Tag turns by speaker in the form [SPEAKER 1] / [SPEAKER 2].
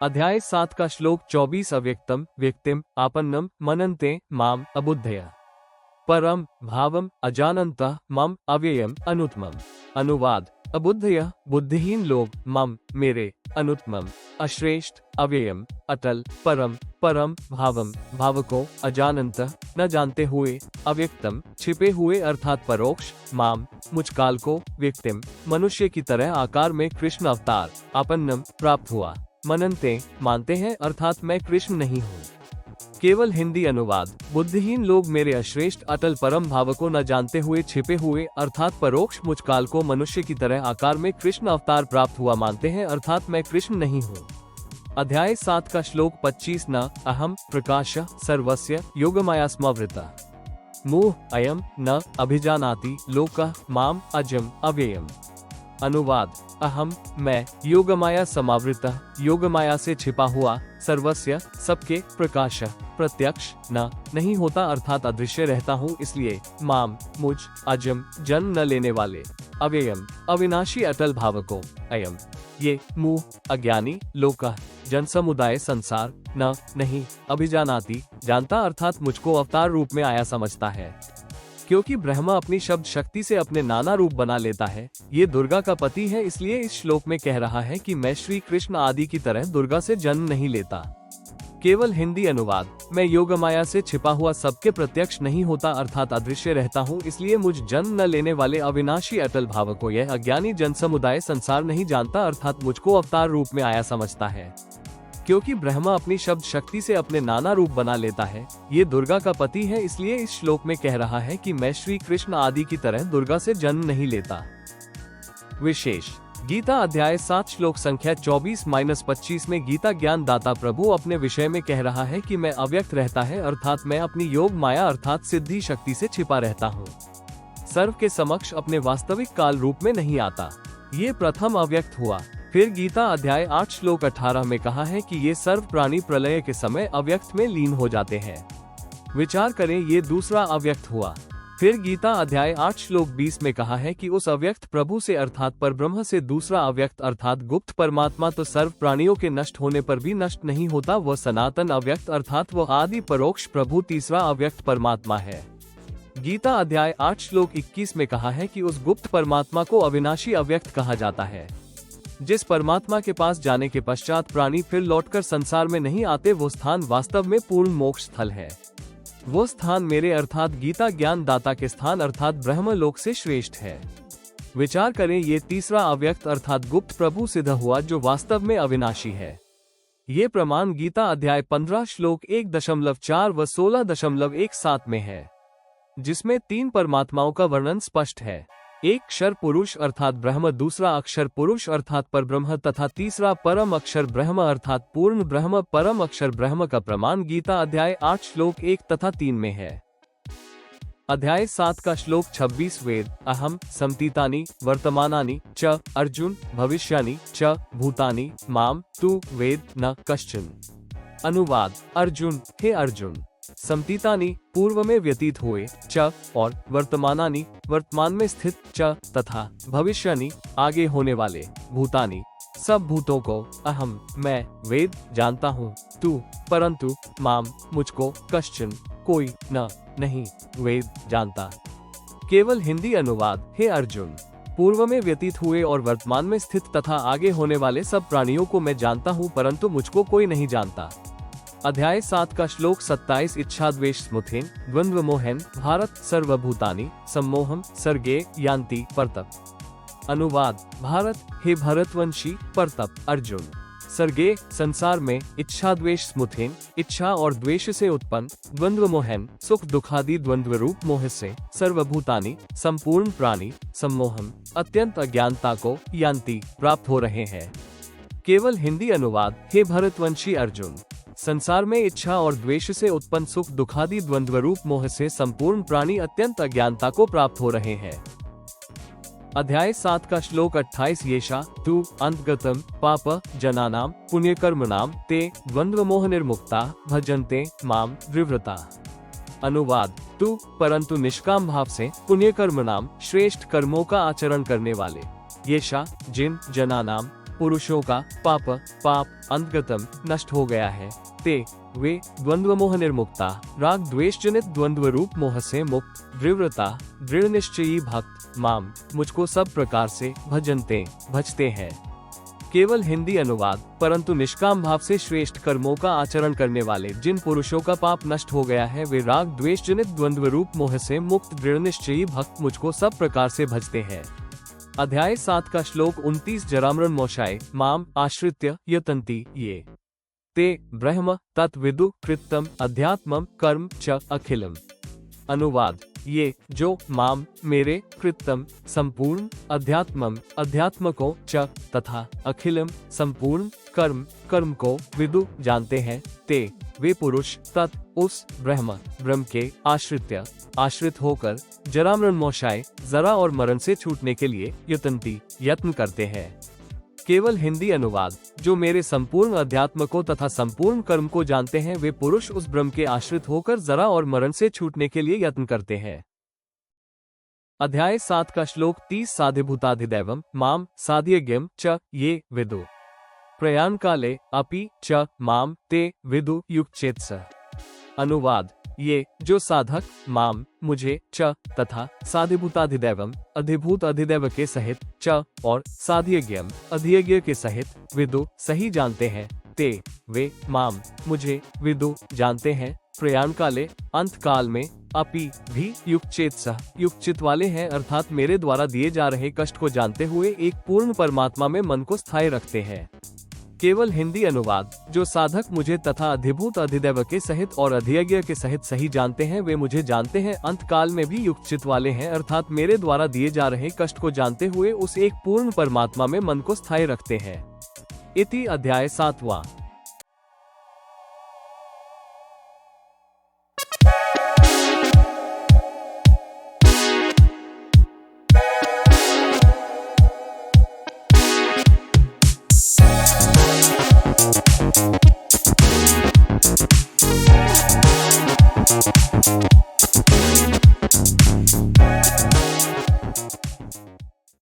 [SPEAKER 1] अध्याय 7 का श्लोक 24 अव्यक्तम व्यक्तिम आपन्नम मनन्ते माम अबुद्धया परम भावम अजानन्तः मम अव्ययम अनुत्तमम। अनुवाद। अबुद्धया बुद्धिहीन लोग, मम मेरे, अनुत्तमम अश्रेष्ठ, अव्ययम अटल, परम परम, भावम भाव को, अजानन्तः न जानते हुए, अव्यक्तम छिपे हुए अर्थात परोक्ष, माम मुझकाल को, व्यक्तिम मनुष्य की तरह आकार में कृष्ण अवतार, आपन्नम प्राप्त हुआ, मनन्ते मानते हैं अर्थात मैं कृष्ण नहीं हूँ। केवल हिंदी अनुवाद। बुद्धिहीन लोग मेरे अश्रेष्ठ अटल परम भाव को न जानते हुए छिपे हुए अर्थात परोक्ष मुझकाल को मनुष्य की तरह आकार में कृष्ण अवतार प्राप्त हुआ मानते हैं अर्थात मैं कृष्ण नहीं हूँ। अध्याय 7 का श्लोक 25 न अहम प्रकाश सर्वस्य योगमाया स्मवृता मुह अयम न अभिजानाति लोकः माम अजम अव्ययम। अनुवाद। अहम मैं, योगमाया समावृतः योगमाया से छिपा हुआ, सर्वस्य सबके, प्रकाश प्रत्यक्ष न नहीं होता अर्थात अदृश्य रहता हूँ इसलिए, माम मुझ, अजम जन्म न लेने वाले, अव्ययम अविनाशी अटल भाव को, अयम ये, मुह अज्ञानी, लोकः जन समुदाय संसार, न नहीं, अभिजानाति जानता अर्थात मुझको अवतार रूप में आया समझता है। क्योंकि ब्रह्मा अपनी शब्द शक्ति से अपने नाना रूप बना लेता है, ये दुर्गा का पति है इसलिए इस श्लोक में कह रहा है कि मैं श्री कृष्ण आदि की तरह दुर्गा से जन्म नहीं लेता। केवल हिंदी अनुवाद। मैं योगमाया से छिपा हुआ सबके प्रत्यक्ष नहीं होता अर्थात अदृश्य रहता हूँ इसलिए मुझ जन्म न लेने वाले अविनाशी अटल भाव को यह अज्ञानी जन समुदाय संसार नहीं जानता अर्थात मुझको अवतार रूप में आया समझता है। क्योंकि ब्रह्मा अपनी शब्द शक्ति से अपने नाना रूप बना लेता है, ये दुर्गा का पति है इसलिए इस श्लोक में कह रहा है कि मैं श्री कृष्ण आदि की तरह दुर्गा से जन्म नहीं लेता। विशेष। गीता अध्याय 7 श्लोक संख्या 24-25 में गीता ज्ञान दाता प्रभु अपने विषय में कह रहा है कि मैं अव्यक्त रहता है अर्थात मैं अपनी योग माया अर्थात सिद्धि शक्ति से छिपा रहता हूँ, सर्व के समक्ष अपने वास्तविक काल रूप में नहीं आता। ये प्रथम अव्यक्त हुआ। फिर गीता अध्याय 8 श्लोक 18 में कहा है कि ये सर्व प्राणी प्रलय के समय अव्यक्त में लीन हो जाते हैं। विचार करें, ये दूसरा अव्यक्त हुआ। फिर गीता अध्याय 8 श्लोक 20 में कहा है कि उस अव्यक्त प्रभु से अर्थात परब्रह्म से दूसरा अव्यक्त अर्थात गुप्त परमात्मा तो सर्व प्राणियों के नष्ट होने पर भी नष्ट नहीं होता, वह सनातन अव्यक्त अर्थात वह आदि परोक्ष प्रभु तीसरा अव्यक्त परमात्मा है। गीता अध्याय 8 श्लोक 21 में कहा है कि उस गुप्त परमात्मा को अविनाशी अव्यक्त कहा जाता है। जिस परमात्मा के पास जाने के पश्चात प्राणी फिर लौटकर संसार में नहीं आते, वो स्थान वास्तव में पूर्ण मोक्ष स्थल है। वो स्थान मेरे अर्थात गीता ज्ञान दाता के स्थान अर्थात ब्रह्म लोक से श्रेष्ठ है। विचार करें, ये तीसरा अव्यक्त अर्थात गुप्त प्रभु सिद्ध हुआ जो वास्तव में अविनाशी है। ये प्रमाण गीता अध्याय 15 श्लोक 1.4 व 16.17 में है, जिसमें 3 परमात्माओं का वर्णन स्पष्ट है। एक अक्षर पुरुष अर्थात ब्रह्म, दूसरा अक्षर पुरुष अर्थात परब्रह्म तथा तीसरा परम अक्षर ब्रह्म अर्थात पूर्ण ब्रह्म परम अक्षर ब्रह्म का प्रमाण गीता अध्याय 8 श्लोक 1 तथा 3 में है। अध्याय 7 का श्लोक 26 वेद अहम समतीतानि वर्तमानानि च अर्जुन भविष्यानि च भूतानि माम तु वेद न कश्चन। अनुवाद। अर्जुन, हे अर्जुन, समतीतानि पूर्व में व्यतीत हुए, च और वर्तमानानि वर्तमान में स्थित, च तथा भविष्यानि आगे होने वाले, भूतानि सब भूतों को, अहम मैं वेद जानता हूँ, तू परंतु माम मुझको, कश्चन कोई न नहीं वेद जानता। केवल हिंदी अनुवाद। हे अर्जुन, पूर्व में व्यतीत हुए और वर्तमान में स्थित तथा आगे होने वाले सब प्राणियों को मैं जानता हूँ परंतु मुझको कोई नहीं जानता। अध्याय 7 का श्लोक 27 इच्छा द्वेष स्मुथेन द्वंद्व मोहन भारत सर्वभूतानि सम्मोहम सर्गे यान्ति परतप। अनुवाद। भारत, हे भरतवंशी परतप अर्जुन, सर्गे संसार में, इच्छा द्वेष स्मुथेन इच्छा और द्वेष से उत्पन्न, द्वंद्व मोहन सुख दुखादि द्वंद्व रूप मोह से, सर्वभूतानि संपूर्ण प्राणी, सम्मोहम अत्यंत अज्ञानता को, यान्ति प्राप्त हो रहे हैं। केवल हिंदी अनुवाद। हे भरतवंशी अर्जुन, संसार में इच्छा और द्वेष से उत्पन्न सुख दुखादि द्वंद्व रूप मोह से संपूर्ण प्राणी अत्यंत अज्ञानता को प्राप्त हो रहे हैं। अध्याय 7 का श्लोक 28 येषा तु अंतगतम पाप जनानाम पुण्यकर्मणाम ते द्वंद्व मोह निर्मुक्ता भजन्ते माम दृढ़ता। अनुवाद। तु परंतु निष्काम भाव से पुण्यकर्मणाम श्रेष्ठ कर्मों का आचरण करने वाले, येषा जिन जनानाम पुरुषों का पाप अंतगतम नष्ट हो गया है। ते वे द्वंद्व मोह निर्मुक्ता, राग द्वेष जनित द्वंद्व रूप मोह से मुक्त, दृढ़ता दृढ़ निश्चयी भक्त माम मुझको सब प्रकार से भजते हैं। केवल हिंदी अनुवाद। परंतु निष्काम भाव से श्रेष्ठ कर्मों का आचरण करने वाले जिन पुरुषों का पाप नष्ट हो गया है, वे राग द्वेष जनित द्वंद्व रूप मोह से मुक्त दृढ़ निश्चयी भक्त मुझको सब प्रकार से भजते हैं। अध्याय 7 का श्लोक 29। जरामरण मोशाय माम आश्रित्य यतन्ति ये ते ब्रह्म तत्विदु कृतम अध्यात्मम कर्म च अखिलम। अनुवाद। ये जो माम मेरे कृतम संपूर्ण, अध्यात्मम अध्यात्म को, च तथा अखिलम संपूर्ण कर्म को विदु जानते हैं, ते वे पुरुष तत् उस ब्रह्म के आश्रित होकर जरामरण मोशाय जरा और मरण से छूटने के लिए यत्न करते हैं। केवल हिंदी अनुवाद। जो मेरे संपूर्ण अध्यात्म को तथा संपूर्ण कर्म को जानते हैं, वे पुरुष उस ब्रह्म के आश्रित होकर जरा और मरण से छूटने के लिए यत्न करते हैं। अध्याय 7 का श्लोक 30। साधिभूताधिदैवम माम साध्यज्ञम च ये विदु प्रयाण काले अपि च माम ते विदु युक्चेत्स। अनुवाद। ये जो साधक माम मुझे, च तथा साधिभूताधिदैवम अधिभूत अधिदैव के सहित, च और साध्यज्ञम अधियज्ञ के सहित विदु सही जानते हैं, ते वे माम मुझे विदु जानते हैं, प्रयाण काले अंत काल में, अपि भी युक्चित वाले हैं, अर्थात मेरे द्वारा दिए जा रहे कष्ट को जानते हुए एक पूर्ण परमात्मा में मन को स्थायी रखते हैं। केवल हिंदी अनुवाद। जो साधक मुझे तथा अधिभूत अधिदैव के सहित और अधियज्ञ के सहित सही जानते हैं, वे मुझे जानते हैं, अंत काल में भी युक्चित वाले हैं, अर्थात मेरे द्वारा दिए जा रहे कष्ट को जानते हुए उस एक पूर्ण परमात्मा में मन को स्थायी रखते हैं। इति अध्याय 7वां।